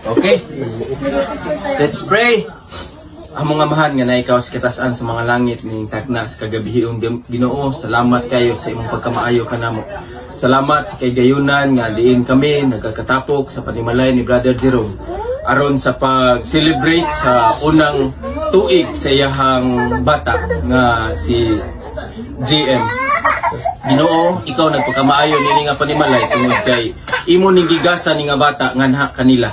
Okay? Let's pray. Among amahan nga na ikaw sa kitasan sa mga langit ning takna sa kagabihon Ginoo, salamat kayo sa imong pagkamaayo kanamo. Salamat sa kay gayunan nga diin kami nagkakatapok sa panimalay ni Brother Jerome aron sa pag-celebrate sa unang tuig sa iyahang bata nga si GM. Ginoo, ikaw nagpagkamaayo nini nga panimalay tungod kay imo ning gigasan ni nga bata nganha kanila.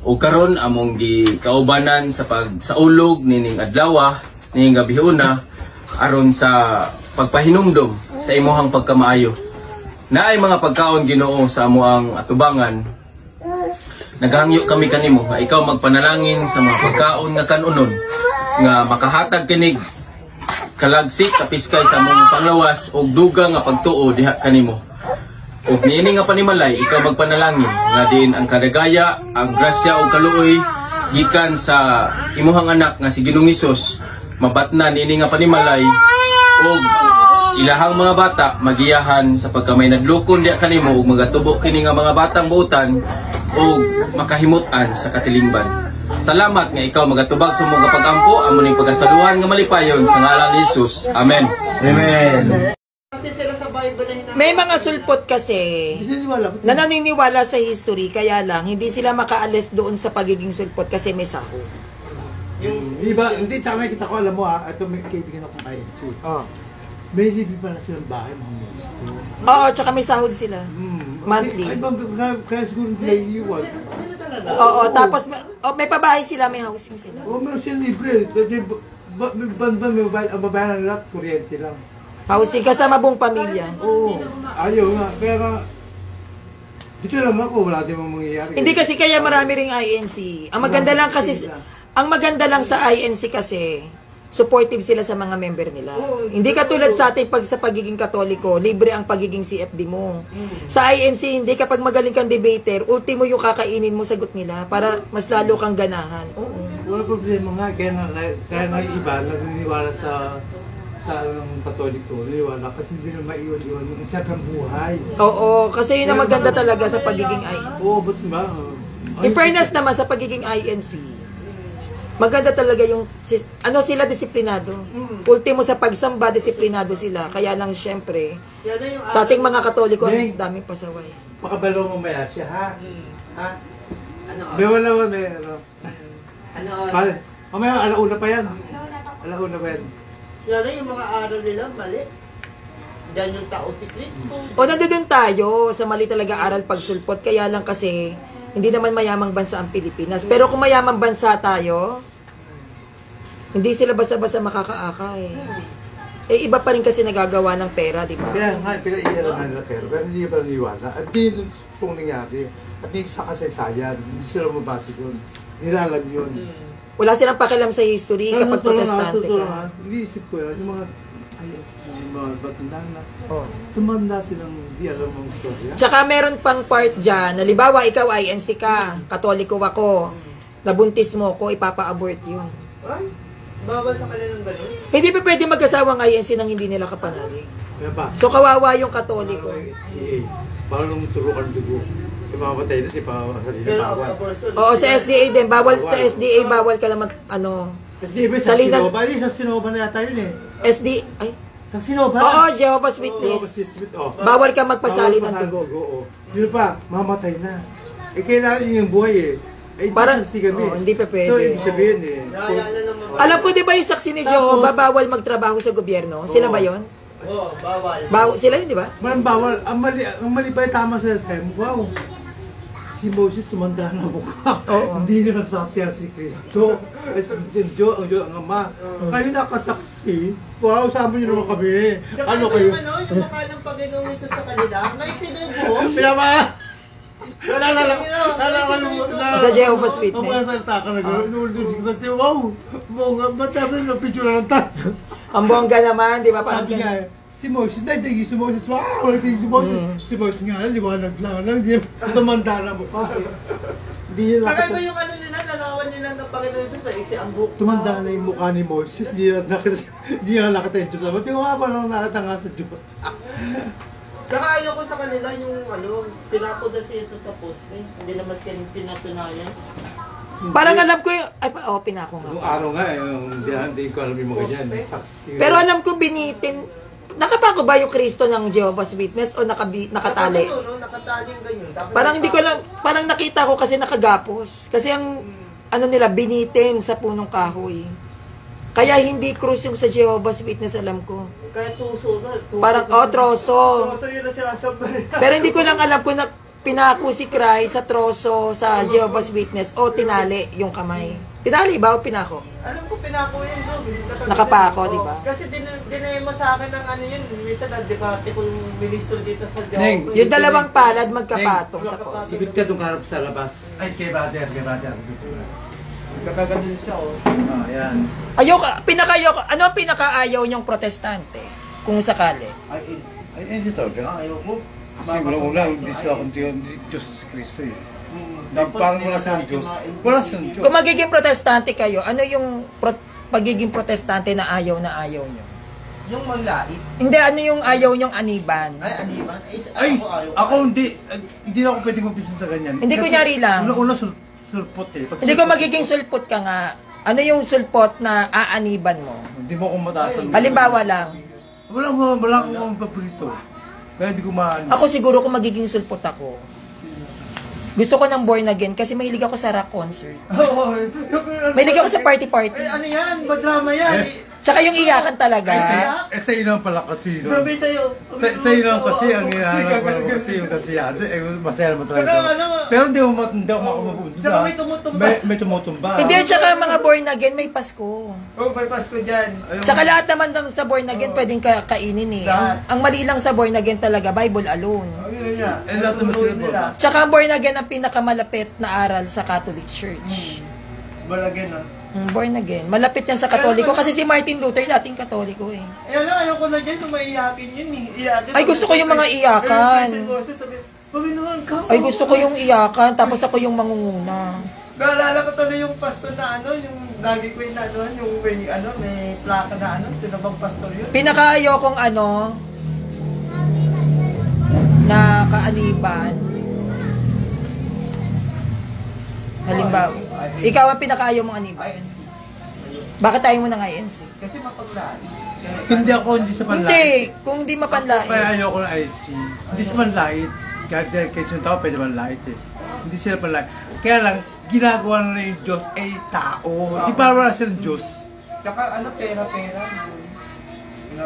O karon among gikaubanan sa pagsaulog nining adlaw nining gabihuna aron sa pagpahinumdom sa imong pagkamaayo. Naay mga pagkaon Ginoo sa amoang atubangan. Naghangyo kami kanimo nga ikaw magpanalangin sa mga pagkaon nga kanunon nga makahatag kinig kalagsik kapiskay sa among panglawas og dugang nga pagtuo diha kanimo. O niini nga panimalay, ikaw magpanalangin nga diin ang kadagaya, ang grasya o kaluoy gikan sa imuhang anak nga si Ginoong Hesus mabatnan niini nga panimalay o ilahang mga bata magiyahan sa pagkamay nadlukon diha kanimo ug magatubo kini nga mga batang buutan o makahimutan sa katilingban. Salamat nga ikaw magatubag sa imong pag-ampo amo ning pagasaluhan nga malipayon sa ngalan ni Hesus. Amen. Amen. May mga sulpot kasi na naniniwala sa history, kaya lang hindi sila makaalis doon sa pagiging sulpot kasi may sahod. Yung iba, hindi sa may kita ko, alam mo ito may kaibigan akong INC. May libre pa na silang bahay, mga ministro. Oo, tsaka may sahod sila. Monthly. Ay, kaya siguro naiiwan. Oo, tapos may pabahay sila, may housing sila. Oo, meron silang libre. Ang babayaran nila, kuryente lang. Housing kasama buong pamilya. Oo, ayaw nga. Kaya nga, dito lang ako, wala din mong mangyayari. Hindi kasi kaya marami ring INC. Ang maganda lang sa INC kasi, supportive sila sa mga member nila. Hindi katulad sa atin pag sa pagiging Katoliko, libre ang pagiging CFD mo. Sa INC, hindi kapag magaling kang debater, ultimo yung kakainin mo sagot nila para mas lalo kang ganahan. Oo. Wala problema nga, kaya nga iba, nagniwala sa Katoliko, naniwala kasi hindi na maiwan-iwan yung isa kang buhay. Oo, kasi yun ang maganda talaga sa pagiging INC. Oo, ba't ba? In fairness naman sa pagiging INC, maganda talaga yung, sila disiplinado. Ultimo sa pagsamba, disiplinado sila. Kaya lang syempre, sa ating mga Katoliko, ang daming pasaway. Pakabalo mo maya siya, ha? Ha? May wala, may ano. Mamaya, alauna pa yan. Alauna pa yan. Yan yung mga araw nila, mali. Diyan yung tao si Kristo. O nandun tayo sa mali talaga aral pagsulpot. Kaya lang kasi, hindi naman mayamang bansa ang Pilipinas. Pero kung mayamang bansa tayo, hindi sila basta-basta makakaaka eh. Eh, iba pa rin kasi nagagawa ng pera, di ba? Kaya nga, pinaiiran nila pera, pero hindi pa naniwala. At di kung nangyari, at di sa kasaysayan, hindi sila mabasa doon. Nilalam yun. Wala silang pakialam sa history kapag protestante ka. Iniisip ko yan, yung mga mga batandang na. Tumanda silang di alam ang storya. Tsaka meron pang part dyan, halimbawa ikaw INC ka, Katoliko ako, nabuntis mo ko, ipapa-abort yun. Ay, bawal sa kanilang ganun? Hindi pa pwede mag-asawang INC nang hindi nila kapanalig. So kawawa yung Katoliko. Bawal nung turukan dugo. Imamatay na si bawal. Oo, sa SDA din, bawal sa SDA, bawal ka naman, SDA ba sa Sinoba? Hindi, sa Sinoba na yata yun eh. SDA, ay? Sa Sinoba? Oo, Jehovah's Witness. Bawal ka magpasali ng dugo. Yun pa, mamatay na. Eh, kailangan yung buhay eh. Parang, hindi pa pwede. So, ibig sabihin eh. Alam ko, di ba yung saksi ni Jehovah, bawal magtrabaho sa gobyerno? Sila ba yun? Oo, bawal. Sila yun, di ba? Bawal. Ang mali pa yung tama sa SKM. Wow. Si Moses sumanda na mukha. Hindi na nagsasaya si Kristo. Ang Ama. Kayo nakasaksi. Wow, sabi niyo naman kami. Ano kayo? Yung mukha ng Panginoong Hesus sa kanila. Ngayon sinubo. Pinama! Sa Jehovah's Witness. Ang mga salita ka na gano'n. Inuulit ko kasi, wow! Ba't dapat na picture lang tayo? Ang bongga naman, di ba? Sabi nga si Moses, hindi si Moses, wow! Si Moses, si Moses nga, liwanag lang. Tumanda na mukha. Kaya ba yung ano nila, nalawan nila ng Panginoon Hesus na isi ang buhok? Tumanda na yung mukha ni Moses, di na nakita yung Diyos. Ba't yung nga ba nang nakita nga sa Diyos? Tsaka ayaw ko sa kanila yung pinakuda si Jesus sa poste. Hindi naman pinatunayan. Parang alam ko yung, pinako nga. Yung araw nga, hindi ko alam yung mga ganyan. Pero alam ko binitin, nakapako ba yung Kristo ng Jehovah's Witness o nakatali? Nakatali yung ganyan. Parang hindi ko lang, parang nakita ko kasi nakagapos. Kasi ang, nila, binitin sa punong kahoy. Kaya hindi krus yung sa Jehovah's Witness, alam ko. Kaya tuso na. Parang, troso. Tuso yun na sinasabay. Pero hindi ko lang alam kung pinako si Christ sa troso sa Jehovah's Witness o tinali yung kamay. Tinali ba o pinako? Alam ko pinako yun, bro. Nakapako, di ba? Kasi dinayma sa akin ng yun. Minsan nag-debate ko yung ministro dito sa Jehovah. Yung dalawang palad magkapatong sa poste. Ibig ka doon karap sa labas. Ay, kay brother. Kakaganon siya, Ayan. Ano ang pinakaayaw niyong protestante? Kung sakali. Ay, hindi talaga. Ayaw ko. Kasi una, hindi sila kundi Diyos Kristo eh. Parang wala silang Diyos. Wala silang Diyos. Kung magiging protestante kayo, ano yung pagiging protestante na ayaw niyo? Yung manglait. Hindi, ano yung ayaw niyong aniban? Ay, aniban? Ay, ayaw. ako hindi na ako pwedeng umpisa sa ganyan. Hindi, kunyari lang. Una sulpot eh. Hindi ko magiging sulpot ka nga. Ano yung sulpot na aaniban mo? Hindi mo ako matatanong. Halimbawa lang. Wala akong paborito. Kaya hindi ko maano. Ako siguro kung magiging sulpot ako. Gusto ko ng Born Again kasi mahilig ako sa rock concert. Mahilig ako sa party-party. Eh, ano yan? Madrama yan. Tsaka yung iyakan talaga. Sa ilang pala kasi. No? Sabi sa'yo. Sa ilang kasi, ang hinahanap mo kasi yung kasiyado. Masaya naman talaga. Pero hindi ako makapunta. Saka may tumutumba. May tumutumba. Hindi, tsaka mga Born Again, may Pasko. May Pasko dyan. Tsaka lahat naman ng sa Born Again pwedeng kainin eh. Ang mali lang sa Born Again talaga, Bible alone. Lahat naman sila. Tsaka ang Born Again ang pinakamalapit na aral sa Catholic Church. Balagin, no? Born Again. Malapit yan sa Katoliko kasi si Martin Luther dating Katoliko eh. Ayaw ko na dyan kung maiyakin yun eh. Ay, gusto ko yung mga iyakan. Panginoon ka. Ay, gusto ko yung iyakan tapos ako yung mangunguna. Naalala ko tuloy yung pastor na yung lagi ko yung yung may plaka na sinabang pastor yun. Pinakaayaw kong na kaaniban. Halimbawa, ikaw ang pinakaayaw mong aniban. Bakit tayo mo ng INC? Kasi mapaglaan. Hindi sa panlait. Hindi, kung hindi mapanlait. Kaya ayoko ng IC. Hindi sa panlait. Kahit yung tao pwede manlait eh. Hindi sila panlait. Kaya lang, ginagawa na yung Diyos ay tao. Di para wala silang Diyos. Tsaka pera.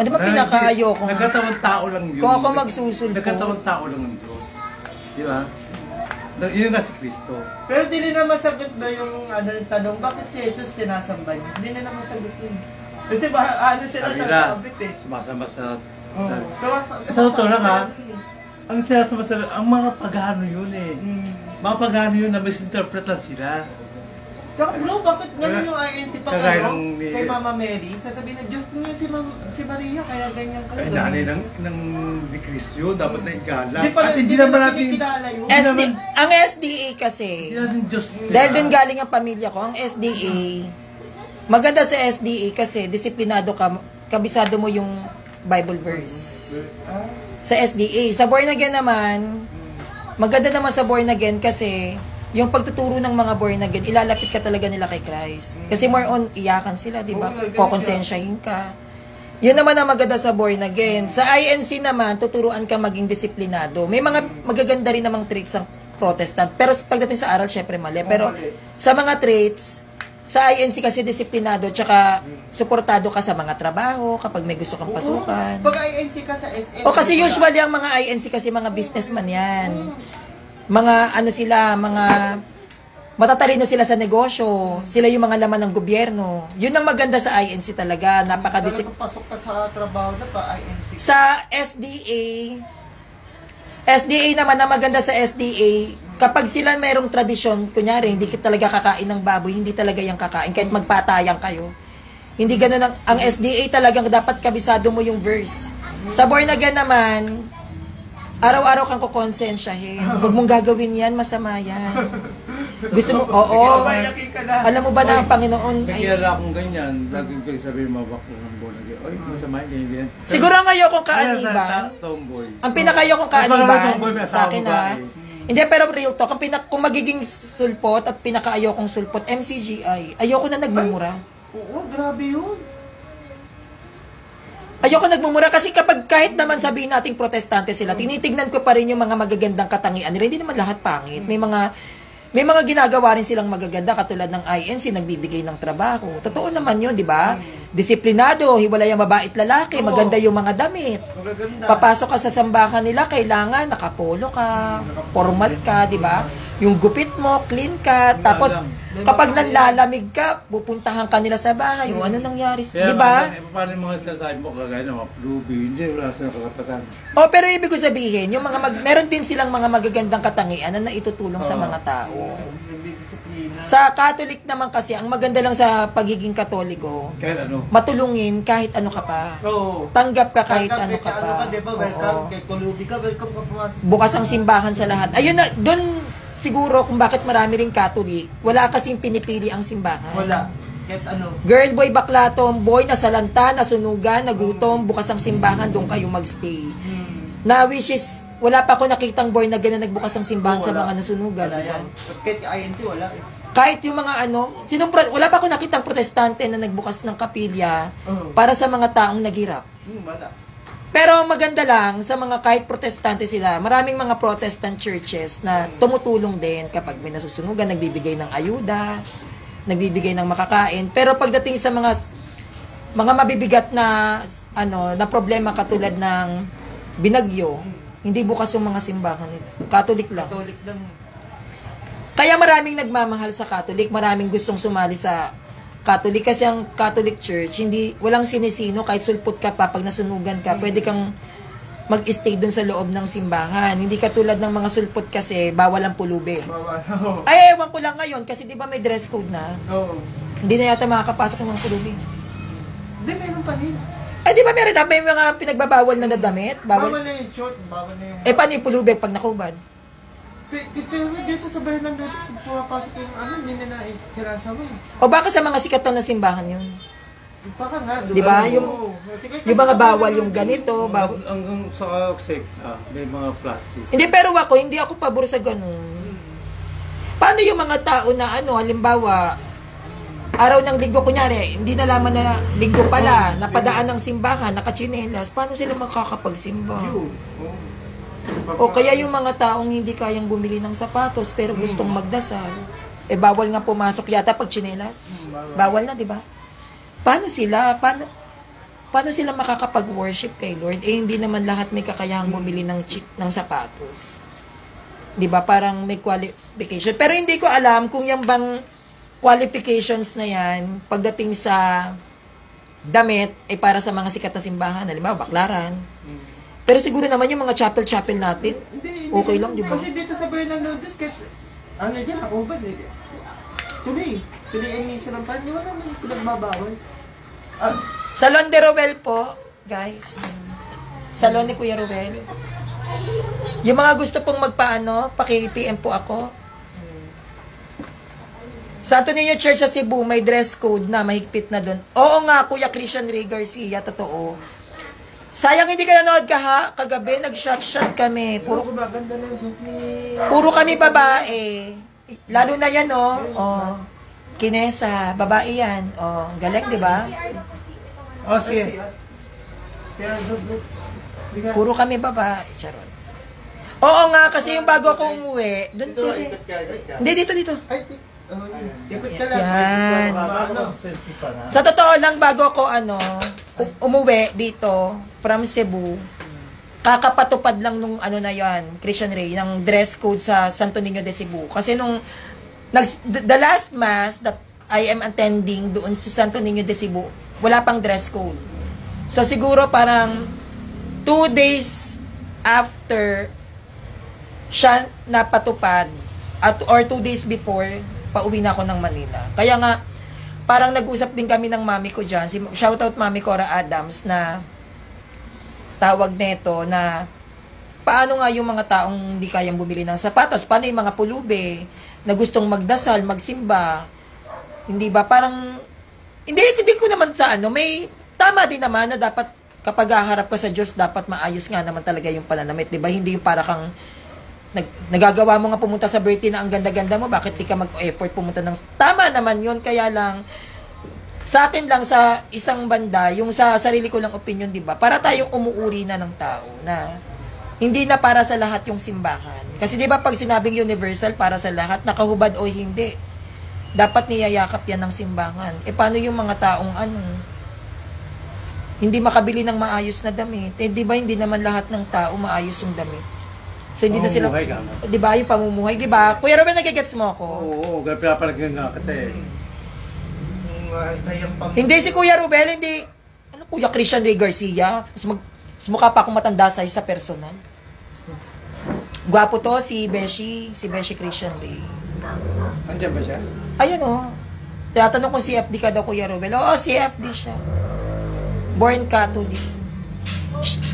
Ano ba pinakaayaw ko? Nagkatawang tao lang yun. Kung ako magsusulpo. Nagkatawang tao lang ang Diyos. Di ba? Yun nga si Kristo. Pero di nila masagot na yung tanong, bakit si Jesus sinasamba niya? Hindi nila masagot yun. Kasi sila sasabit eh. Sumasama sa... Sa totoo lang ha, ang mga pagano yun eh. Mga pagano yun na misinterpret lang sila. Tsaka bro, bakit ganun yung INC pa kay Mama Mary? Sasabihin na, Diyos niyo si Maria, kaya ganyan kayo. Ay, nanay ng ni Kristo yun, dapat na igala. At hindi naman natin yun. Ang SDA kasi, Hindi natin Diyos. dahil dun galing ang pamilya ko, ang SDA, maganda sa SDA kasi disiplinado ka, kabisado mo yung Bible verse. Sa SDA. Sa Born Again naman, maganda naman sa Born Again kasi yung pagtuturo ng mga born again, ilalapit ka talaga nila kay Christ. Kasi more on, iyakan sila, di ba? Kokonsensyahin ka. Yun naman ang maganda sa born again. Sa INC naman, tuturuan ka maging disiplinado. May mga magaganda rin namang traits ang Protestant. Pero pagdating sa aral, syempre mali. Pero sa mga traits, sa INC kasi disiplinado, tsaka suportado ka sa mga trabaho, kapag may gusto kang pasukan. Pag INC ka sa SM. O kasi usually ang mga INC kasi mga businessman yan. Mga mga matatalino sila sa negosyo. Sila yung mga laman ng gobyerno. Yun ang maganda sa INC talaga. Napaka-discipline. Pasok ka sa trabaho na pa INC. Sa SDA naman na maganda sa SDA, kapag sila merong tradisyon, kunyari, hindi talaga kakain ng baboy, hindi talaga yung kakain, kahit magpatayang kayo. Hindi ganun ang SDA talagang dapat kabisado mo yung verse. Sa Born Again naman, araw-araw kang kukonsensyahin. Huwag mong gagawin yan, masama yan. Gusto mo, oo. Alam mo ba na ang Panginoon ay... Kaya akong ganyan, lagi ko sabihin mabak ng Born Again. Oy, masama hindi yan. Siguro ang ayokong Ano kaaniban. tomboy. Ang pinakayokong Mas maganda kaaniban tomboy, may sa asawa akin babae. Hindi, pero real talk, kung magiging sulpot at pinakaayokong sulpot, MCGI, ayoko na nagmumura. Oo, grabe yun. Ayoko nagmumura kasi kapag kahit naman sabihin nating protestante sila, tinitignan ko pa rin yung mga magagandang katangian nila. Hindi naman lahat pangit. May mga ginagawa rin silang magaganda katulad ng INC, nagbibigay ng trabaho. Totoo naman yun, di ba? Disiplinado, hiwalay ang babae at lalaki, maganda yung mga damit. Magaganda. Papasok ka sa sambahan nila, kailangan nakapolo ka, formal ka, di ba? Yung gupit mo, clean ka, tapos kapag nanlalamig ka, pupuntahan ka nila sa bahay. O ano nangyari? Kaya Di ba? paano yung mga sinasabi mo kagaya ng mga ruby, hindi, wala silang kakapatan. O pero ibig ko sabihin, yung meron din silang mga magagandang katangian na naitutulong sa mga tao. Hindi disiplina. Sa Catholic naman kasi, ang maganda lang sa pagiging Katoliko, Kahit ano. matulungin kahit ano ka pa. Oo. Tanggap ka kahit Tanggap ano ka pa. diba? Welcome. Oo. Kay Tulubi ka, welcome ka pumasok. Bukas ang simbahan sa lahat. Ayun na, doon siguro kung bakit marami ring Catholic, wala kasing pinipili ang simbahan. Wala. Kahit ano. Girl, boy, bakla, tomboy, nasalanta, nasunugan, nagutom, bukas ang simbahan, doon kayo magstay. Na which is, wala pa ako nakitang boy na gano'n nagbukas ang simbahan sa Wala. mga nasunugan. Wala Diba? yan. Kahit INC, wala eh. Kahit yung mga wala pa ako nakitang protestante na nagbukas ng kapilya Oo. para sa mga taong naghirap. Wala. Pero maganda lang sa mga kahit protestante sila, maraming mga Protestant churches na tumutulong din kapag may nasusunugan, nagbibigay ng ayuda, nagbibigay ng makakain. Pero pagdating sa mga mabibigat na na problema katulad ng binagyo, hindi bukas yung mga simbahan nila. Catholic lang. Catholic lang. Kaya maraming nagmamahal sa Catholic, maraming gustong sumali sa Catholic kasi ang Catholic Church, walang sinisino, kahit sulpot ka pa, pag nasunugan ka, pwede kang mag-stay dun sa loob ng simbahan. Hindi katulad ng mga sulpot kasi, bawal ang pulubi. Oo. Ay, ewan ko lang ngayon, kasi di ba may dress code na? Oo. Hindi na yata makakapasok ng mga pulubi. Hindi, meron pa rin. Ay, di ba meron na may mga pinagbabawal na damit? Bawal Bawal. na yung short, bawal na yung... Paano yung pulubi pag nakubad? Pero dito sa Bernardo, pumapasok yung hindi na ikirasawa. O baka sa mga sikat na simbahan yun? Baka nga, Di ba? Oo. Yung mga bawal yung ganito, bawal. Ang sa sekta, may mga plastic. Hindi, pero hindi ako pabor sa ganun. Paano yung mga tao na halimbawa, araw ng linggo, kunyari, hindi nalaman na linggo pala, napadaan ng simbahan, nakachinelas, paano sila makakapagsimba? O kaya yung mga taong hindi kayang bumili ng sapatos, pero gustong magdasal, bawal nga pumasok yata pag chinelas. Bawal na, di ba? Paano sila sila makakapag-worship kay Lord? Hindi naman lahat may kakayahang bumili ng sapatos. 'Di ba? Parang may qualification. Pero hindi ko alam kung yung bang qualifications na yan pagdating sa damit ay para sa mga sikat na simbahan, halimbawa baklaran. Pero siguro naman yung mga chapel natin, okay lang, 'di ba? Kasi dito sa Bernardo, kahit dyan, nakubad eh. Tuloy ang misa ng pan, wala naman pinagbabawal. Salon de Roel po, guys. Salon ni Kuya Roel. Yung mga gusto pong paki-PM po ako. Santo Niño Church sa Cebu, may dress code na, mahigpit na doon. Oo nga, Kuya Christian Ray Garcia, totoo. Sayang hindi ka nanood kagabi, nag-shot kami. Maganda na yung Puro kami babae. Lalo na yan, Kinesa, babae yan. Galing, di ba? Sige. Puro kami babae. Charot. Oo nga, kasi yung bago ako umuwi, doon Ito, ikot ka. Hindi, dito. Ay, ikot ka lang. Yan. Selfie pa na. Sa totoo lang, bago ako umuwi dito, from Cebu, kakapatupad lang nung na yan, Christian Ray, ng dress code sa Santo Niño de Cebu. Kasi the last mass that I am attending doon sa Santo Niño de Cebu, wala pang dress code. So siguro parang 2 days after siya napatupad or 2 days before, pauwi na ako ng Manila. Kaya nga, parang nag-usap din kami ng mami ko dyan. Shoutout Mami Cora Adams na tawag neto na paano nga yung mga taong hindi kayang bumili ng sapatos? Paano yung mga pulube na gustong magdasal, magsimba? Hindi ba? Parang, hindi ko naman sa may tama din naman na dapat kapag haharap ka sa Diyos, dapat maayos nga naman talaga yung pananamit, di ba? Hindi yung para kang nagagawa mo nga pumunta sa birthday na ang ganda-ganda mo, bakit di ka mag-effort pumunta ng... Tama naman yun, kaya lang, sa atin lang sa isang banda, yung sa sarili ko lang opinion, di ba? Para tayong umuuri na ng tao na hindi na para sa lahat yung simbahan. Kasi di ba pag sinabing universal para sa lahat, nakahubad o hindi, dapat niyayakap yan ng simbahan. E paano yung mga taong hindi makabili ng maayos na damit? Eh di ba hindi naman lahat ng tao maayos yung damit? So hindi na sila, di ba, yung pamumuhay, di ba? Kuya Ruben, nagigets mo ako? Oo, kaya pinapalagyan nga kita eh. Hindi si Kuya Ruben, hindi, Kuya Christian Ray Garcia, mas mukha pa akong matanda sa'yo sa personal. Gwapo to, si Beshi Christian Ray. Andiyan ba siya? Ayun Tatanong kung CFD ka daw, Kuya Ruben. Oo, CFD siya. Born Catholic.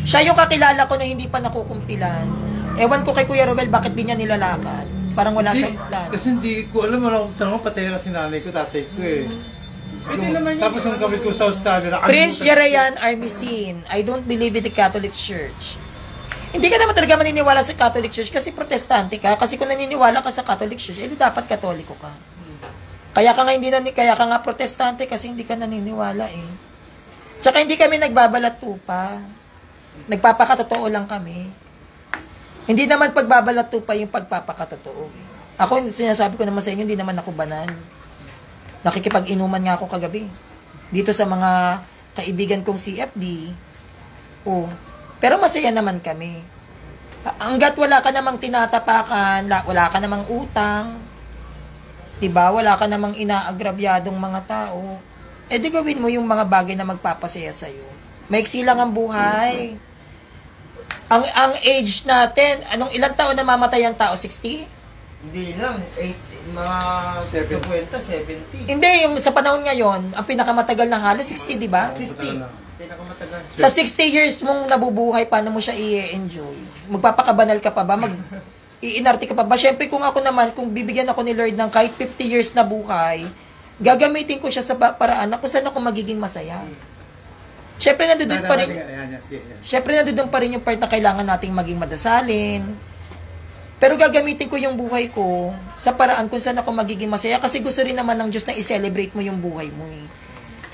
Siya yung kakilala ko na hindi pa nakukumpilan. Ewan ko kay Kuya Romel, bakit di niya nilalakad? Parang wala siyang plan. Kasi hindi ko alam, wala akong tanong, patay na kasi nanay ko, tatay ko eh. Tapos yung kapit ko sa Australia, Prince Jerayan Armisin, I don't believe in the Catholic Church. Hindi ka naman talaga maniniwala sa Catholic Church kasi protestante ka. Kasi kung naniniwala ka sa Catholic Church, edi dapat katoliko ka. Kaya ka nga protestante kasi hindi ka naniniwala eh. Tsaka hindi kami nagbabalat tupa. Nagpapakatotoo lang kami. Hindi naman pagbabalat tupa yung pagpapakatotoo. Ako, sinasabi ko naman sa inyo, hindi naman ako banal. Nakikipag-inuman nga ako kagabi. Dito sa mga kaibigan kong CFD. Pero masaya naman kami. Hanggat wala ka namang tinatapakan, wala ka namang utang, diba? Wala ka namang inaagrabyadong mga tao, di gawin mo yung mga bagay na magpapasaya sa'yo. Maiksi lang ang buhay. Ang age natin, ilang taon na mamatay ang tao? 60? Hindi lang, mga 50, 70. Hindi, yung sa panahon ngayon, ang pinakamatagal na halos 60, di ba? 60. Pinakamatagal. Sa 60 years mong nabubuhay, paano mo siya i-enjoy? Magpapakabanal ka pa ba? Iinarte ka pa ba? Siyempre, kung ako naman, kung bibigyan ako ni Lord ng kahit 50 years na buhay, gagamitin ko siya sa paraan na kung saan ako magiging masaya. Siyempre, nandun pa rin. Siyempre, nandun pa rin yung part na kailangan nating maging madasalin. Pero gagamitin ko yung buhay ko sa paraan kung saan ako magiging masaya. Kasi gusto rin naman ng Diyos na i-celebrate mo yung buhay mo eh.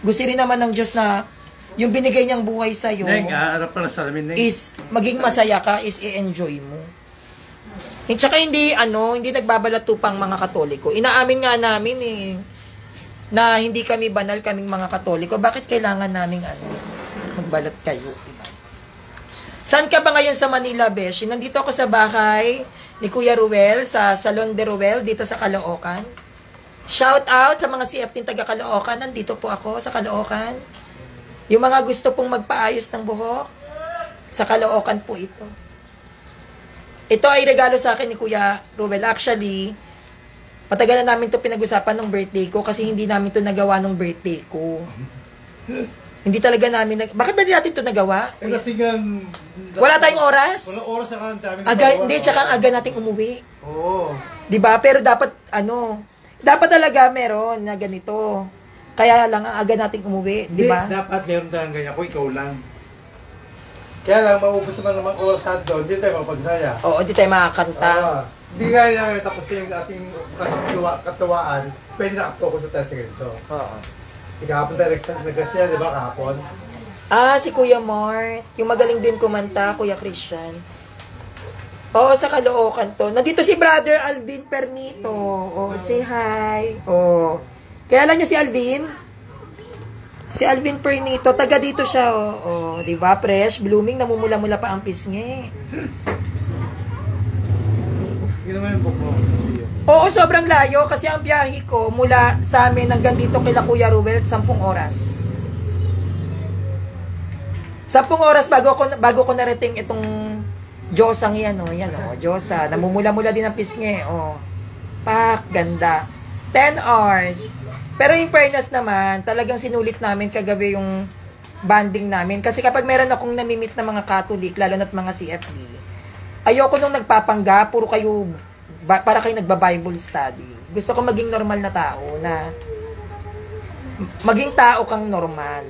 Gusto rin naman ng Diyos na yung binigay niyang buhay sa'yo is maging masaya ka, is i-enjoy mo. Tsaka hindi nagbabalatupang mga Katoliko. Inaamin nga namin na hindi kami banal, kaming mga Katoliko. Bakit kailangan naming magbalat kayo? Diba? Saan ka ba ngayon sa Manila, Beshi? Nandito ako sa bahay ni Kuya Ruel, sa Salon de Ruel, dito sa Caloocan. Shout out sa mga CFT taga Caloocan. Nandito po ako sa Caloocan. Yung mga gusto pong magpaayos ng buhok, sa Caloocan po ito. Ito ay regalo sa akin ni Kuya Ruel. Actually, matagal na namin ito pinag-usapan ng birthday ko kasi hindi namin ito nagawa ng birthday ko. Hindi talaga namin bakit ba di natin ito nagawa? Kasi nga... Wala tayong oras? Wala oras sa dami. Hindi, tsaka aga nating umuwi. Oo. Diba? Pero dapat, dapat talaga meron na ganito. Kaya lang, aga nating umuwi. Diba? Dapat meron talagang ganyan kung ikaw lang. Kaya lang, maubos naman naman oras natin doon, hindi tayo mapagsaya. Oo, hindi tayo makakanta. Hindi kaya namin tapos yung ating katuwaan, pwede na focus tayo sa ganito. Oo. Kahapon tayo nagkasya, di ba kahapon? Si Kuya Mart. Yung magaling din kumanta, Kuya Christian. Oo, sa Caloocan to. Nandito si Brother Alvin Pernito. Say hi. Kaya lang niya si Alvin. Si Alvin Pernito, taga dito siya. Di ba? Fresh, blooming, namumula-mula pa ang pisngi. Hindi naman yung book mo. Oo, sobrang layo kasi ang biyahe ko mula sa amin hanggang dito kila Kuya Ruel, 10 oras. 10 oras bago ko narating itong Diyosang yan, Diyosa. Namumula-mula din ang pisngi, ganda. 10 hours. Pero in fairness naman, talagang sinulit namin kagabi yung banding namin. Kasi kapag meron akong namimit na mga Catholic, lalo na't mga CFD, ayoko nung nagpapangga, puro kayo para kayo nagba-Bible study. Gusto ko maging normal na tao na maging tao kang normal.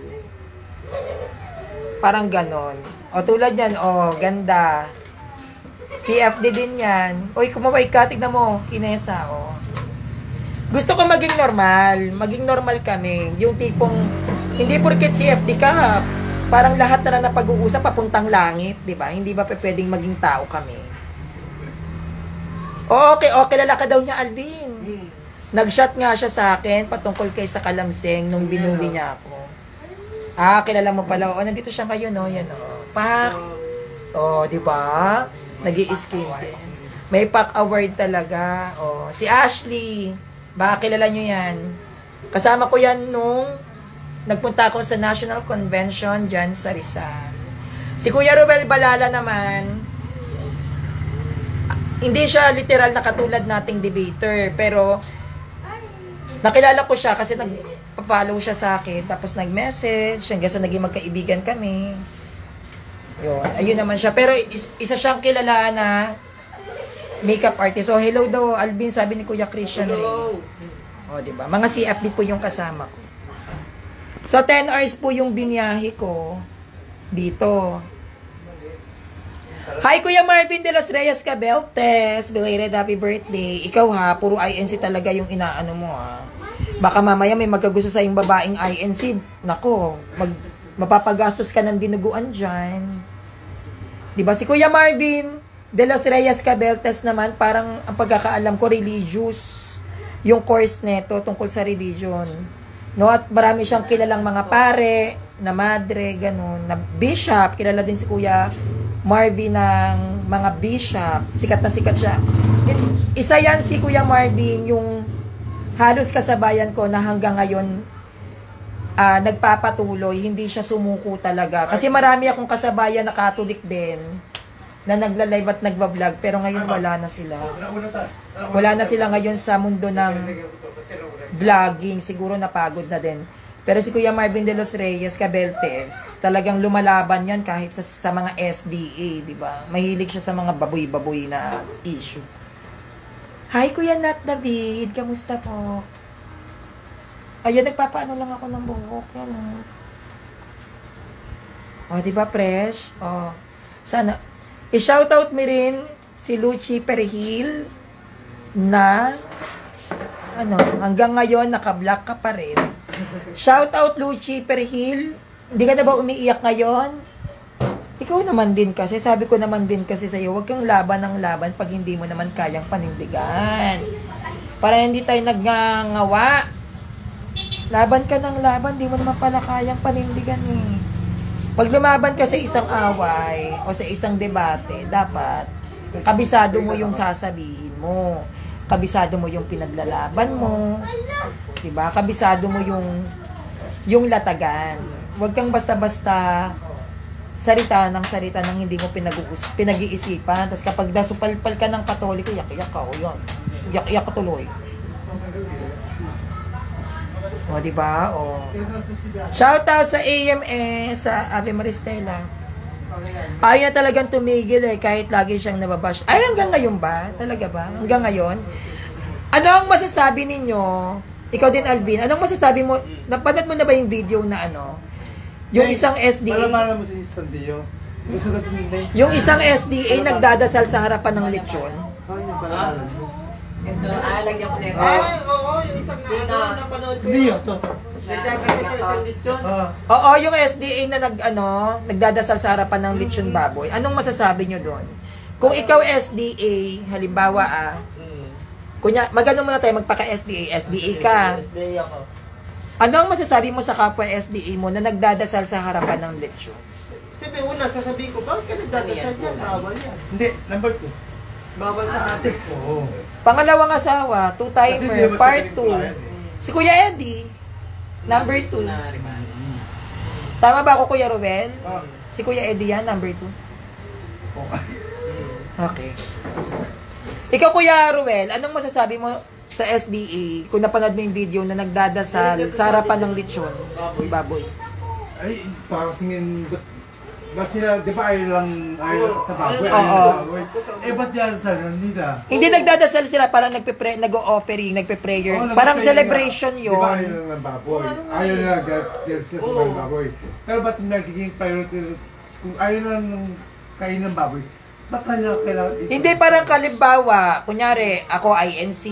Parang ganon. O tulad yan, o ganda. CFD din yan. Uy, kumaway ka, tignan mo, kinesa, o. Gusto ko maging normal kami. Yung tipong, hindi porket CFD ka, parang lahat na napag-uusap papuntang langit, di ba? Hindi ba pwedeng maging tao kami? Okay, kilala ka daw niya, Alvin. Nag-shot nga siya sa akin patungkol kay sa Kalamseng nung binuli niya ako. Kilala mo pala. Nandito siya ngayon, no? Yan, Pak. Di ba? Nag-i-skin din. May Pak award talaga. Si Ashley. Baka kilala nyo yan. Kasama ko yan nung nagpunta ako sa National Convention dyan sa Rizal. Si Kuya Ruel Balala naman, hindi siya literal na katulad nating debater, pero nakilala ko siya kasi nagpa-follow siya sa akin, tapos nag-message, hanggang sa naging magkaibigan kami. Yun, ayun naman siya. Pero isa siyang kilala na makeup artist. So, hello daw, Alvin, sabi ni Kuya Christian. Hello. Diba? Mga CFD po yung kasama ko. So, 10 hours po yung biniyahe ko dito. Hi, Kuya Marvin de los Reyes Cabeltes. Belated happy birthday. Ikaw ha, puro INC talaga yung inaano mo ha. Baka mamaya may magkagusto sa yung babaeng INC. Nako, mapapagastos ka ng dinuguan dyan. Diba si Kuya Marvin de los Reyes Cabeltes naman, parang ang pagkakaalam ko, religious yung course neto tungkol sa religion. No, at marami siyang kilalang mga pare, na madre, ganun, na bishop. Kilala din si Kuya Marvin ng mga bishop. Sikat na sikat siya. Isa yan si Kuya Marvin, yung halos kasabayan ko na hanggang ngayon nagpapatuloy, hindi siya sumuko talaga. Kasi marami akong kasabayan na Catholic din, na nagla-live at nagba-vlog, pero ngayon wala na sila. Wala na sila ngayon sa mundo ng vlogging, siguro napagod na din. Pero si Kuya Marvin de los Reyes Cabeltes, talagang lumalaban yan kahit sa mga SDA, di ba? Mahilig siya sa mga baboy-baboy na issue. Hi Kuya Nat David, kamusta po? Ayan, nagpapaano lang ako ng buhok. Yan, di ba fresh? Sana. I-shoutout mo rin si Lucy Perihil na hanggang ngayon naka-block ka pa rin. Shoutout Lucy Perihil. Hindi ka na ba umiiyak ngayon? Ikaw naman din kasi, sabi ko naman din kasi sa'yo, huwag kang laban ng laban pag hindi mo naman kayang panindigan. Para hindi tayo nagngangawa. Laban ka ng laban, di mo naman pala kayang panindigan eh. Pag lumaban ka sa isang away o sa isang debate, dapat kabisado mo yung sasabihin mo. Kabisado mo yung pinaglalaban mo. Diba? Kabisado mo yung latagan. Huwag kang basta-basta salita ng hindi mo pinag-iisipan. Tapos kapag dasupalpal ka ng Katoliko, yak-yak ka. O yun. Yak-yak ka tuloy. Diba? Shoutout sa AMS, sa Ave Maristela. Ayaw na talagang tumigil kahit lagi siyang nababash. Ay, hanggang ngayon ba? Talaga ba? Hanggang ngayon? Ano ang masasabi ninyo? Ikaw din, Alvin. Anong masasabi mo? Napanood mo na ba yung video na yung isang SDA? Para mo si Sandio. Yung isang SDA nagdadasal sa harapan ng lechon. Ito, lagyan ko na yung Oo, yung isang napanood ko. Hindi yun, to. Oo, yung SDA na nagdadasal sa harapan ng lechon baboy. Anong masasabi nyo doon? Kung ikaw SDA, halimbawa magano muna tayo, magpaka-SDA, SDA ka. SDA ako. Ano ang masasabi mo sa kapwa SDA mo na nagdadasal sa harapan ng lechon? Siyempre, una, sasabihin ko, bakit ka nagdadasal dyan? Bawal yan. Hindi, number 2. Bawal sa atin. Oo. Pangalawang asawa, two-timer, part 2. Si Kuya Eddie, number 2. Tama ba ako, Kuya Ruel? Si Kuya Eddie yan, number 2. Okay. Ikaw, Kuya Ruel, anong masasabi mo sa SDA kung napanood mo yung video na nagdadasal sa harapan ng lechon, baboy? Ay, parang singin, Ba't sila, di ba ayaw lang sa baboy? Oo. Ayaw sa baboy. Ba't yan sa nila? Hindi nagdadasal sila, parang nag-offering, nagpe-prayer. Oo, Parang nagpe-prayer celebration nga. Di ba ayaw yun. lang ng baboy? Ayaw nila dahil sila sa mga baboy. Pero ba't nagiging priority? Kung ayaw lang ng kain ng baboy, ba't kailangan? Hindi, parang kalimbawa, kunyari, ako INC.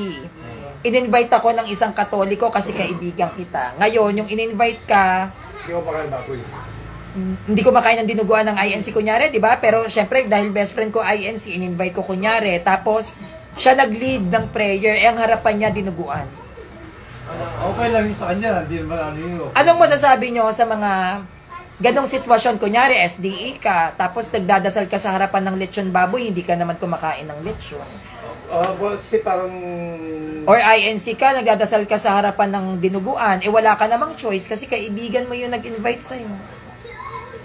In-invite ako ng isang Katoliko kasi kaibigan kita. Ngayon, yung in-invite ka, Hindi ko makain baboy. hindi ko makain ng dinuguan ng INC kunyari, di ba? Pero syempre, dahil best friend ko INC, in-invite ko kunyari. Tapos, siya nag-lead ng prayer, ang harapan niya dinuguan. Okay lang yun sa kanya, hindi naman ano yun. Anong masasabi nyo sa mga ganong sitwasyon? Kunyari, SDE ka, tapos nagdadasal ka sa harapan ng lechon baboy, hindi ka naman kumakain ng lechon. Kasi parang... Or INC ka, nagdadasal ka sa harapan ng dinuguan, wala ka namang choice kasi kaibigan mo yung nag-invite sa'yo.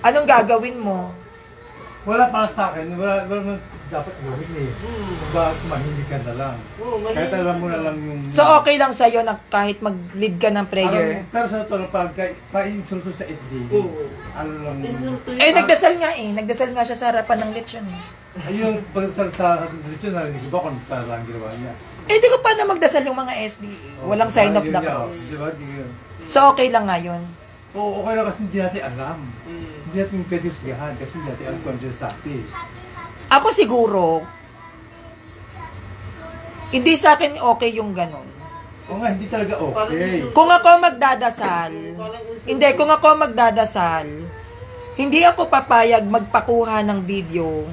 Anong gagawin mo? Wala para sa akin, wala naman dapat gawin eh. Bakit mahimik ka na lang? Kahit alam mo na lang yung... So, okay lang sa'yo na kahit mag-lead ka ng prayer? Pero sa totoo, pa-insulto sa SD, ano lang... Nagdasal nga nagdasal nga siya sa harapan ng lechon. Yung pagsasal sa religion, hindi ba kung para lang ginawa niya? Di ko pa na magdasal yung mga SDE. Walang sign of the cross. Diba? So, okay lang nga yun. Oo, okay lang kasi hindi natin alam. Hindi natin pwede usigahan kasi hindi natin alam kung ano sinasabi. Ako siguro, hindi sa akin okay yung ganon. Oo nga, hindi talaga okay. Kung ako magdadasal, hindi ako papayag magpakuha ng video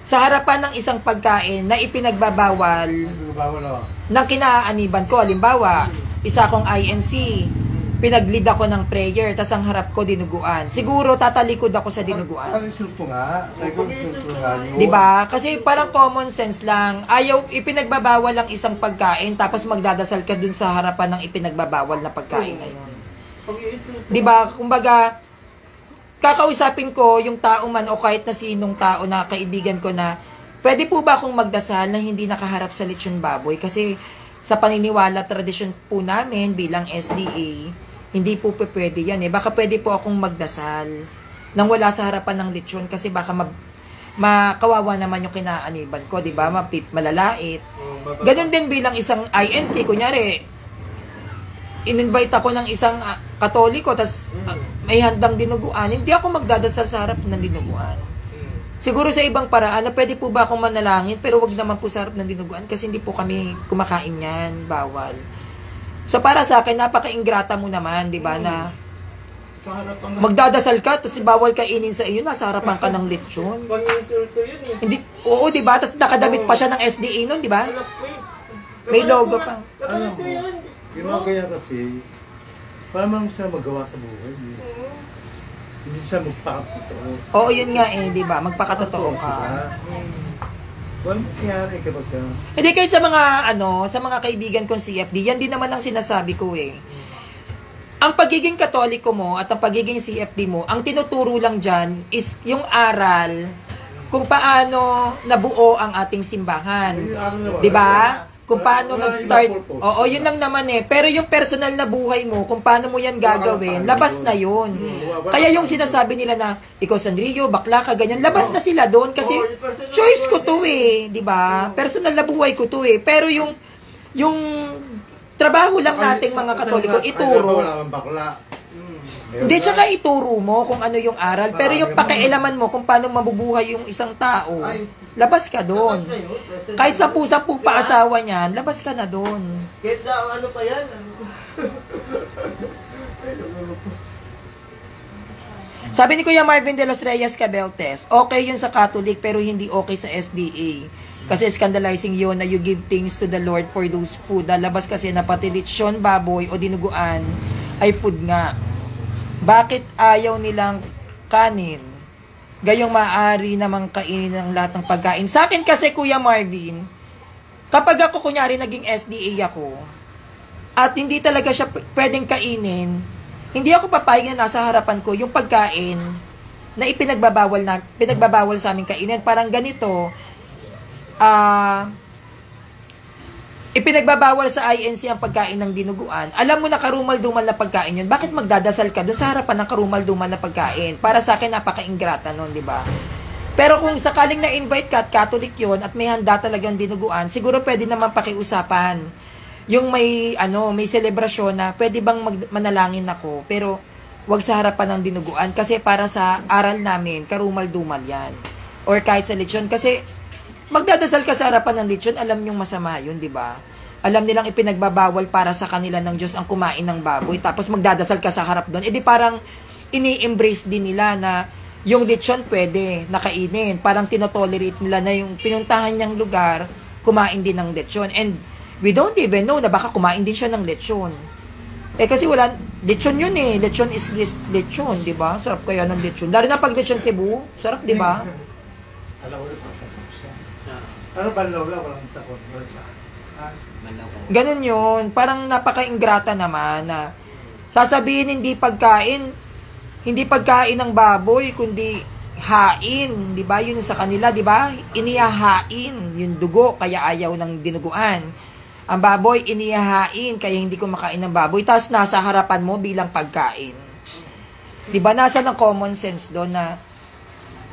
sa harapan ng isang pagkain na ipinagbabawal ng kinaaaniban ko. Halimbawa, isa akong INC, pinag-lead ako ng prayer, tas ang harap ko dinuguan. Siguro tatalikod ako sa dinuguan. Ang insulto nga, yun. Diba? Kasi parang common sense lang. Ayaw, ipinagbabawal ang isang pagkain, tapos magdadasal ka dun sa harapan ng ipinagbabawal na pagkain na yun. Diba? Kumbaga, kakausapin ko yung tao man o kahit na sinong tao na kaibigan ko na, pwede po ba akong magdasal na hindi nakaharap sa lechon baboy? Kasi sa paniniwala, tradisyon po namin bilang SDA, hindi po pwede yan Baka pwede po akong magdasal nang wala sa harapan ng lechon kasi baka makawawa naman yung kinaaniban ko, di ba? Malalait. Ganon din bilang isang INC, kunyari, in-invite ako ng isang Katoliko, tas may handang dinuguan, hindi ako magdadasal sa harap ng dinuguan. Siguro sa ibang paraan na pwede po ba akong manalangin, pero wag naman po sa harap ng dinuguan kasi hindi po kami kumakain yan, bawal. So para sa akin, napaka-ingrata mo naman, di ba, na magdadasal ka, tapos bawal kainin sa iyo, nasa harapan ka ng lechon. Pang-insulto yun eh. Hindi, oo, di ba? Tapos nakadamit pa siya ng SDA nun, di ba? May logo pa. Alam mo, yung kaya kasi, para man siya magawa sa buhay. Hindi siya magpakatotoo. Oo, yun nga di ba? Magpakatotoo ka. Walang mangyari kapag ka... Hindi, kahit sa mga, sa mga kaibigan kong CFD, yan din naman ang sinasabi ko Ang pagiging Katoliko mo at ang pagiging CFD mo, ang tinuturo lang dyan is yung aral kung paano nabuo ang ating simbahan. Di ba? Kung paano nag-start. Oo, yun lang naman Pero yung personal na buhay mo, kung paano mo yan gagawin, labas na yun. Kaya yung sinasabi nila na, ikaw Sandrillo, bakla ka, ganyan, labas na sila doon kasi choice ko to di ba? Personal na buhay ko to Pero yung trabaho lang nating mga Katoliko, ituro. Hindi, tsaka ituro mo kung ano yung aral. Pero yung pakialaman mo kung paano mabubuhay yung isang tao, labas ka doon. Kahit 10 pa asawa niyan, labas ka na doon. Kahit na ano pa yan. Sabi ni Kuya Marvin de los Reyes Cabeltes, okay yun sa Catholic pero hindi okay sa SDA. Kasi scandalizing yun na you give things to the Lord for those food. Lalabas kasi na pati lechon, baboy o dinuguan ay food nga. Bakit ayaw nilang kanin? Gayong maaari namang kainin ng lahat ng pagkain. Sa akin kasi, Kuya Marvin, kapag ako kunyari naging SDA ako, at hindi talaga siya pwedeng kainin, hindi ako papayag na nasa harapan ko yung pagkain na pinagbabawal sa aming kainin. Parang ganito, ipinagbabawal sa INC ang pagkain ng dinuguan, alam mo na karumal-dumal na pagkain yun, bakit magdadasal ka doon sa harapan ng karumal-dumal na pagkain? Para sa akin, napaka-ingrata nun, di ba? Pero kung sakaling na-invite ka at Catholic yun at may handa talagang dinuguan, siguro pwede naman pakiusapan. Yung may, may selebrasyon na pwede bang manalangin ako, pero wag sa harapan ng dinuguan kasi para sa aral namin, karumal-dumal yan. Or kahit sa lechon, kasi magdadasal ka sa harapan ng lechon, alam nyong masama yun, di ba? Alam nilang ipinagbabawal para sa kanila ng Diyos ang kumain ng baboy, tapos magdadasal ka sa harap doon. Di parang ini-embrace din nila na yung lechon pwede nakainin. Parang tinotolerate nila na yung pinuntahan niyang lugar, kumain din ng lechon. And we don't even know na baka kumain din siya ng lechon. Kasi wala, lechon yun eh. Lechon is lechon, di ba? Sarap kaya ng lechon. Lalo na pag lechon Cebu, sarap, di ba? Ano ba lola? Walang sakot. Ganun yun. Parang napaka-ingrata naman na sasabihin hindi pagkain ng baboy, kundi hain. Di ba? Yun sa kanila, di ba? Inihahain yung dugo, kaya ayaw ng dinuguan. Ang baboy, inihahain, kaya hindi ko makain ng baboy. Tapos nasa harapan mo bilang pagkain. Di ba? Nasa ng common sense doon na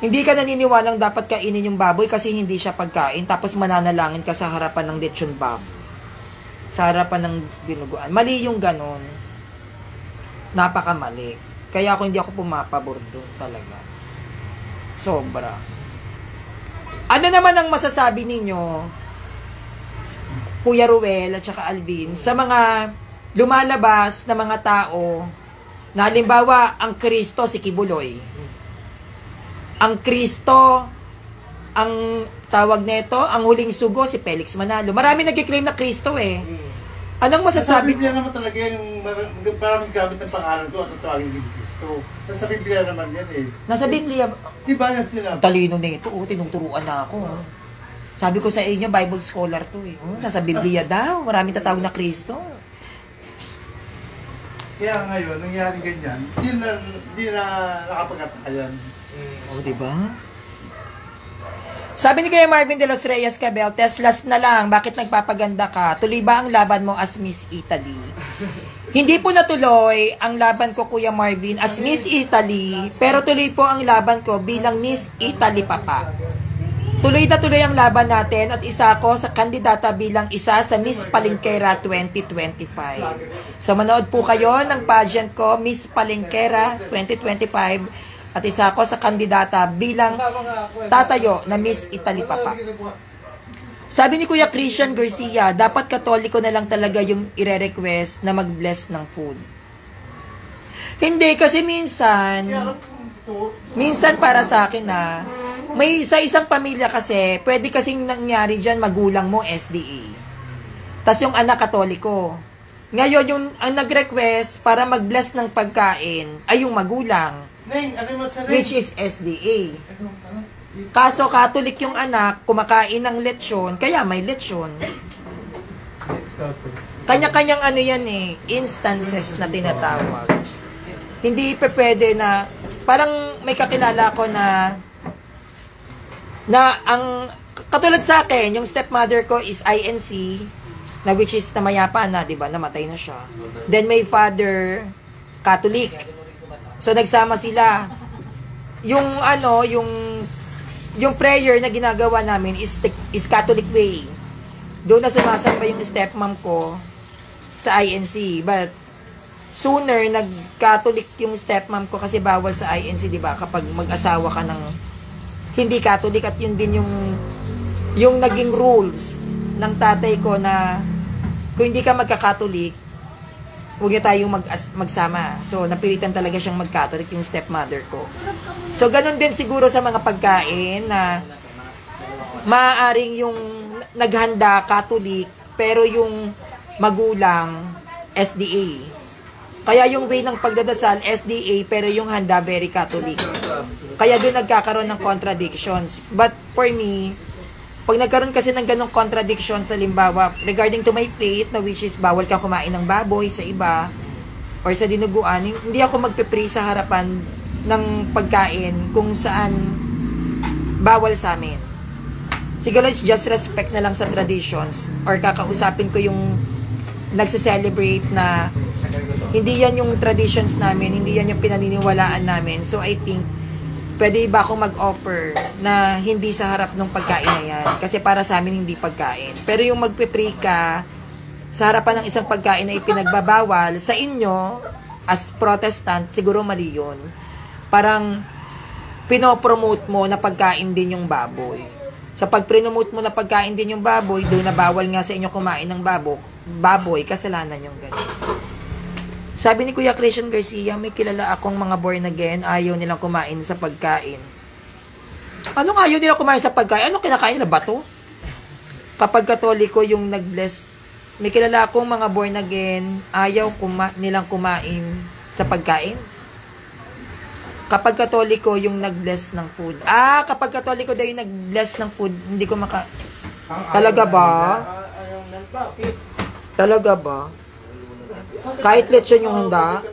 hindi ka naniniwalang dapat kainin yung baboy kasi hindi siya pagkain, tapos mananalangin ka sa harapan ng lechon bab. Sa harapan ng dinuguan. Mali yung ganon. Napakamali. Kaya hindi ako pumapabor doon talaga. Sobra. Ano naman ang masasabi ninyo, Kuya Ruel at saka Alvin, sa mga lumalabas na mga tao na halimbawa ang Kristo si Kibuloy? Ang Kristo, ang tawag nito, ang huling sugo, si Felix Manalo. Marami nag-claim na Kristo eh. Anong masasabi? Sa Biblia naman talaga yung maraming gamit ng pangalan ko at tawagin din Kristo. Nasa Biblia naman yan eh. Nasa Biblia. Diba na sila? Talino nito, tinuturuan na ako. Sabi ko sa inyo, Bible scholar to eh. Nasa Biblia daw, maraming tatawag na Kristo. Kaya ngayon, nangyari ganyan, di na nakapagkatayan. Diba? Sabi ni Kuya Marvin de los Reyes Cabel, Teslas na lang, bakit nagpapaganda ka? Tuloy ba ang laban mo as Miss Italy? Hindi po natuloy ang laban ko, Kuya Marvin, as Miss Italy, pero tuloy po ang laban ko bilang Miss Italy Papa. Tuloy na tuloy ang laban natin at isa ako sa kandidata bilang isa sa Miss Palengkera 2025. So manood po kayo ng pageant ko, Miss Palengkera 2025. At isa ako sa kandidata bilang tatayo na Miss Italy Papa. Sabi ni Kuya Christian Garcia, dapat Katoliko na lang talaga yung ire-request na mag-bless ng food. Hindi, kasi minsan para sa akin na, may sa isang pamilya kasi, pwede kasing nangyari dyan, magulang mo SDA. Tas yung anak Katoliko. Ngayon, yung ang nag-request para mag-bless ng pagkain ay yung magulang. Which is SDA. Kaso Catholic yung anak, kumakain ng lechon, kaya may lechon. Kanya-kanyang ano yan eh, instances na tinatawag. Hindi pwede na, parang may kakilala ko na ang, katulad sa akin, yung stepmother ko is INC, na which is namayapa na, diba, namatay na siya. Then may father, Catholic. So, nagsama sila. Yung prayer na ginagawa namin is Catholic way. Doon na sumasamba yung stepmom ko sa INC. But, sooner, nag-Catholic yung stepmom ko kasi bawal sa INC, di ba? Kapag mag-asawa ka ng hindi Catholic at yun din yung naging rules ng tatay ko na kung hindi ka magka-Catholic, huwag niya tayong magsama. So, napilitan talaga siyang mag-Catholic yung stepmother ko. So, ganun din siguro sa mga pagkain na maaaring yung naghanda Catholic, pero yung magulang SDA. Kaya yung way ng pagdadasal, SDA, pero yung handa very Catholic. Kaya doon nagkakaroon ng contradictions. But for me, pag nagkaroon kasi ng ganong contradiction sa limbawa regarding to my faith, na which is bawal kang kumain ng baboy sa iba or sa dinuguan, hindi ako magpe-pray sa harapan ng pagkain kung saan bawal sa amin. siguro it's just respect na lang sa traditions or kakausapin ko yung nagse-celebrate na hindi yan yung traditions namin, hindi yan yung pinaniniwalaan namin. So I think pwede ba akong mag-offer na hindi sa harap ng pagkain na yan? Kasi para sa amin hindi pagkain. Pero yung magpe-pray ka sa harapan ng isang pagkain na ipinagbabawal sa inyo as Protestant, siguro mali yun. Parang pinopromote mo na pagkain din yung baboy. Sa pag-promote mo na pagkain din yung baboy, doon na bawal nga sa inyo kumain ng baboy, kasalanan yung ganun. Sabi ni Kuya Christian Garcia, may kilala akong mga born again, ayaw nilang kumain sa pagkain. Anong ayaw nilang kumain sa pagkain? Anong kinakain nila? Bato? Kapag Katoliko yung nag-bless, may kilala akong mga born again, ayaw nilang kumain sa pagkain. Kapag Katoliko yung nag-bless ng food. Kapag Katoliko daw yung nag-bless ng food, hindi ko Talaga ba? Talaga ba? Kahit lechon yung handa?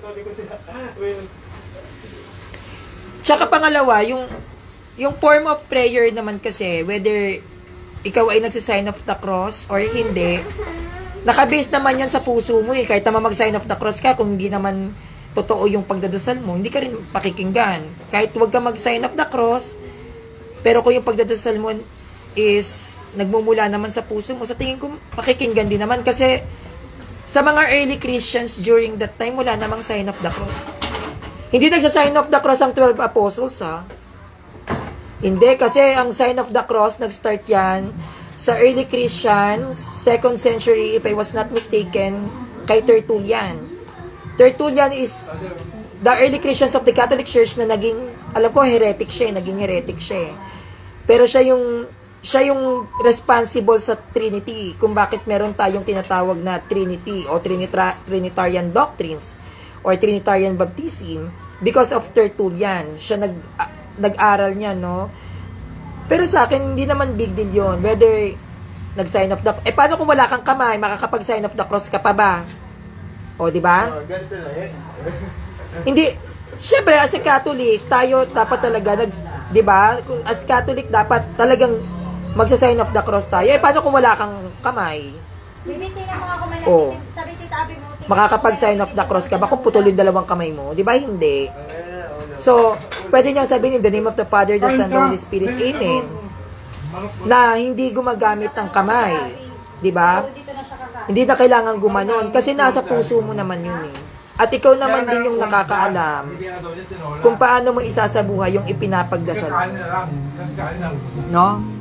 Tsaka pangalawa, yung form of prayer naman kasi, whether ikaw ay nagsisign of the cross or hindi, nakabase naman yan sa puso mo kahit naman mag-sign of the cross ka, kung hindi naman totoo yung pagdadasal mo, hindi ka rin pakikinggan. Kahit huwag ka mag-sign of the cross, pero kung yung pagdadasal mo is nagmumula naman sa puso mo, sa tingin ko pakikinggan din naman. Kasi sa mga early Christians during that time, wala namang sign of the cross. Hindi nagsa-sign of the cross ang 12 apostles, Hindi, kasi ang sign of the cross, nag-start yan sa early Christians, 2nd century, if I was not mistaken, kay Tertullian. Tertullian is the early Christians of the Catholic Church na naging, alam ko, naging heretic siya. Pero siya yung responsible sa Trinity, kung bakit meron tayong tinatawag na Trinity o Trinitarian doctrines or Trinitarian baptism, because of Tertullian. Siya nag-aral niya, no? Pero sa akin, hindi naman big deal yun. Whether nag-sign of the... paano kung wala kang kamay, makakapag-sign of the cross ka pa ba? O, di ba? Hindi. Siyempre, as a Catholic, tayo dapat talaga, di ba? As Catholic, dapat talagang magsa-sign of the cross tayo. Paano kung wala kang kamay? Binitin ang mga kumain sabi tita Abi mo. Makakapag-sign of the cross ka ba kung putol yung dalawang kamay mo? Di ba? Hindi. So, pwede niyang sabihin in the name of the Father, the Son, the Holy Spirit, Amen. Na hindi gumagamit ng kamay. Di ba? Hindi na kailangan gumanon kasi nasa puso mo naman yun At ikaw naman din yung nakakaalam kung paano mo isasabuhay yung ipinapagdasal mo. No?